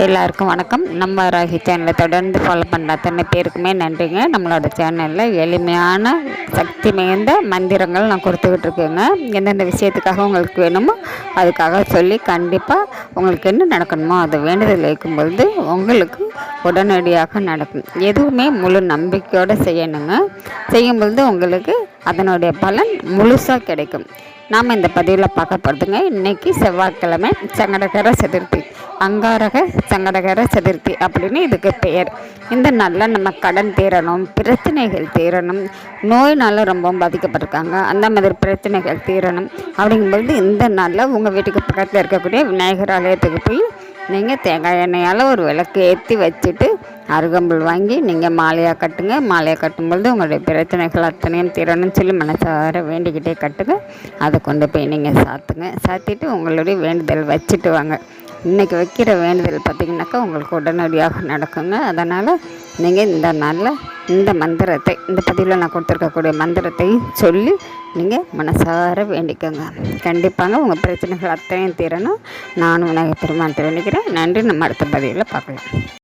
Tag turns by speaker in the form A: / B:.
A: எல்லாருக்கும் வணக்கம். நம்ம ராகி சேனலை தொடர்ந்து ஃபாலோ பண்ண அத்தனை பேருக்குமே நன்றிங்க. நம்மளோட சேனலில் எளிமையான சக்தி மிகுந்த மந்திரங்கள் நான் கொடுத்துக்கிட்டு இருக்கேங்க. எந்தெந்த விஷயத்துக்காக உங்களுக்கு வேணுமோ அதுக்காக சொல்லி கண்டிப்பாக உங்களுக்கு என்ன நடக்கணுமோ அதை வேண்டுதல் வைக்கும்பொழுது உங்களுக்கு உடனடியாக நடக்கும். எதுவுமே முழு நம்பிக்கையோடு செய்யணுங்க. செய்யும்பொழுது உங்களுக்கு அதனுடைய பலன் முழுசாக கிடைக்கும். நாம் இந்த பதிவில் பார்க்க போகிறதுங்க, இன்றைக்கி செவ்வாய்க்கிழமை சங்கடகர சதுர்த்தி, அங்காரக சங்கடகர சதுர்த்தி அப்படின்னு இதுக்கு பெயர். இந்த நாளில் நம்ம கடன் தீரணும், பிரச்சனைகள் தீரணும், நோயினால் ரொம்ப பாதிக்கப்பட்டிருக்காங்க, அந்த மாதிரி பிரச்சனைகள் தீரணும். அப்படிங்கும்பொழுது இந்த நாளில் உங்கள் வீட்டுக்கு பக்கத்தில் இருக்கக்கூடிய விநாயகர் ஆலயத்துக்கு போய் நீங்கள் தேங்காய் எண்ணெயால் ஒரு விளக்கு ஏற்றி வச்சுட்டு அருகம்புல் வாங்கி நீங்கள் மாலையாக கட்டுங்க. மாலையாக கட்டும்பொழுது உங்களுடைய பிரச்சனைகள் அத்தனையும் தீரணும்னு சொல்லி மனசார வேண்டிக்கிட்டே கட்டுங்க. அதை கொண்டு போய் நீங்கள் சாத்துங்க. சாத்திட்டு உங்களுடைய வேண்டுதல் வச்சுட்டு வாங்க. இன்றைக்கி வைக்கிற வேண்டுதல் பார்த்திங்கனாக்கா உங்களுக்கு உடனடியாக நடக்குங்க. அதனால் நீங்கள் இந்த நாளில் இந்த மந்திரத்தை, இந்த பதிவில் நான் கொடுத்துருக்கக்கூடிய மந்திரத்தை சொல்லி நீங்கள் மனசார வேண்டிக்கோங்க. கண்டிப்பாங்க உங்கள் பிரச்சனைகள் அத்தனையும் தீரணும். நானும் விநாயகர் பெருமான் வேண்டிக்கிறேன். நன்றி. நம்ம அடுத்த பதிவில் பார்க்கலாம்.